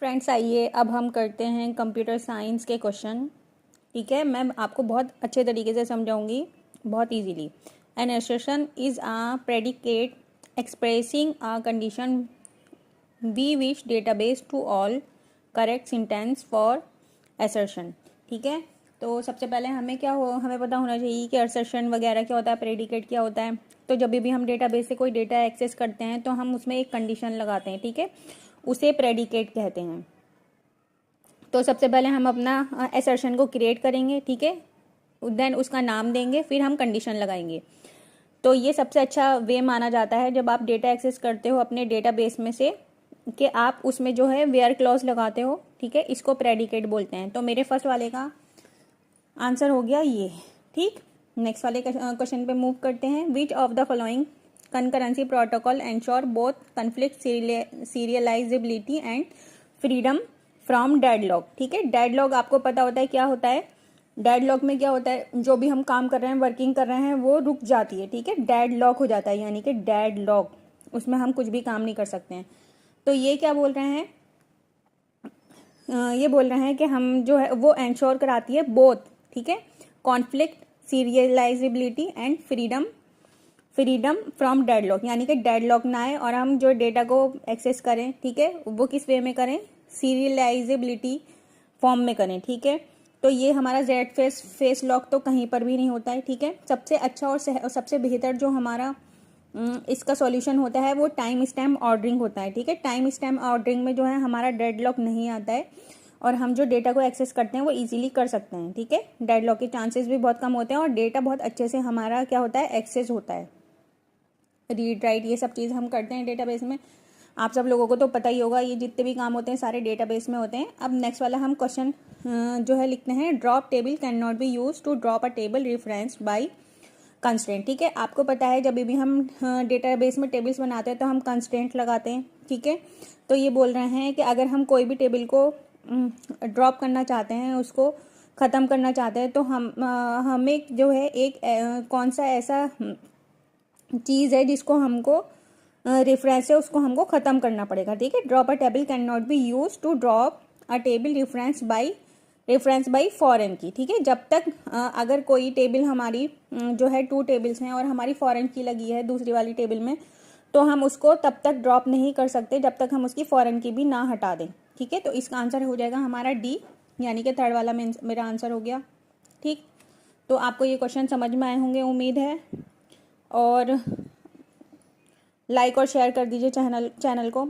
Friends आइए अब हम करते हैं कंप्यूटर साइंस के क्वेश्चन। ठीक है, मैं आपको बहुत अच्छे तरीके से समझाऊंगी, बहुत easily. An assertion is a predicate expressing a condition we wish database to all correct sentence for assertion। ठीक है, तो सबसे पहले हमें हमें पता होना चाहिए कि assertion वगैरह क्या होता है, प्रेडिकेट क्या होता है। तो जब भी हम डेटाबेस से कोई डेटा एक्सेस करते हैं तो हम उसमें एक कंडीशन लगाते हैं, ठीक है, उसे प्रेडिकेट कहते हैं। तो सबसे पहले हम अपना असर्शन को क्रिएट करेंगे, ठीक है, देन उसका नाम देंगे, फिर हम कंडीशन लगाएंगे। तो ये सबसे अच्छा वे माना जाता है जब आप डेटा एक्सेस करते हो अपने डेटाबेस में से, कि आप उसमें जो है वेयर क्लॉज लगाते हो, ठीक है, इसको प्रेडिकेट बोलते हैं। तो मेरे फर्स्ट वाले का आंसर हो गया ये। ठीक, नेक्स्ट वाले क्वेश्चन पे मूव करते हैं। Which of the following concurrency protocol ensure both conflict serialisability and freedom from deadlock. ठीक है, डेडलॉक आपको पता होता है क्या होता है। डेडलॉक में क्या होता है, जो भी हम काम कर रहे हैं, वर्किंग कर रहे हैं, वो रुक जाती है। ठीक है, डेडलॉक हो जाता है, यानी कि डेडलॉक, उसमें हम कुछ भी काम नहीं कर सकते हैं। तो ये क्या बोल रहे हैं, ये बोल रहे हैं कि हम जो है वो एंश्योर कराती है बोथ, ठीक है, conflict serialisability and freedom from deadlock, यानी कि डेडलॉक ना आए और हम जो डेटा को एक्सेस करें, ठीक है, वो किस वे में करें, सीरियलाइजेबिलिटी फॉर्म में करें। ठीक है, तो ये हमारा जेड फेस लॉक तो कहीं पर भी नहीं होता है। ठीक है, सबसे अच्छा और सबसे बेहतर जो हमारा इसका सॉल्यूशन होता है वो टाइम स्टैम्प ऑर्डरिंग होता है। ठीक है, टाइम स्टैम्प ऑर्डरिंग में जो है हमारा डेडलॉक नहीं आता है और हम जो डेटा को एक्सेस करते हैं वो इजीली कर सकते हैं। ठीक है, डेडलॉक के चांसेस भी बहुत कम होते हैं और डेटा बहुत अच्छे से हमारा क्या होता है, एक्सेस होता है। रीड राइट ये सब चीज़ हम करते हैं डेटाबेस में, आप सब लोगों को तो पता ही होगा, ये जितने भी काम होते हैं सारे डेटाबेस में होते हैं। अब नेक्स्ट वाला हम क्वेश्चन जो है लिखते हैं, drop table can not be use to drop a table reference by constraint. ठीक है, आपको पता है जब भी हम डेटाबेस में टेबल्स बनाते हैं तो हम कंस्ट्रेंट लगाते हैं। ठीक है, तो ये बोल रहे हैं कि अगर हम कोई भी टेबल को ड्रॉप करना चाहते हैं, उसको ख़त्म करना चाहते हैं, तो हमें जो है एक कौन सा ऐसा चीज़ है जिसको हमको रेफरेंस है उसको हमको ख़त्म करना पड़ेगा। ठीक है, drop a table can not be use to drop a table reference by foreign key. ठीक है, जब तक अगर कोई टेबल हमारी जो है 2 टेबल्स हैं और हमारी फॉरेन की लगी है दूसरी वाली टेबल में, तो हम उसको तब तक ड्रॉप नहीं कर सकते जब तक हम उसकी फॉरेन की भी ना हटा दें। ठीक है, तो इसका आंसर हो जाएगा हमारा डी, यानी कि थर्ड वाला मेरा आंसर हो गया। ठीक, तो आपको ये क्वेश्चन समझ में आए होंगे उम्मीद है, और लाइक और शेयर कर दीजिए चैनल को।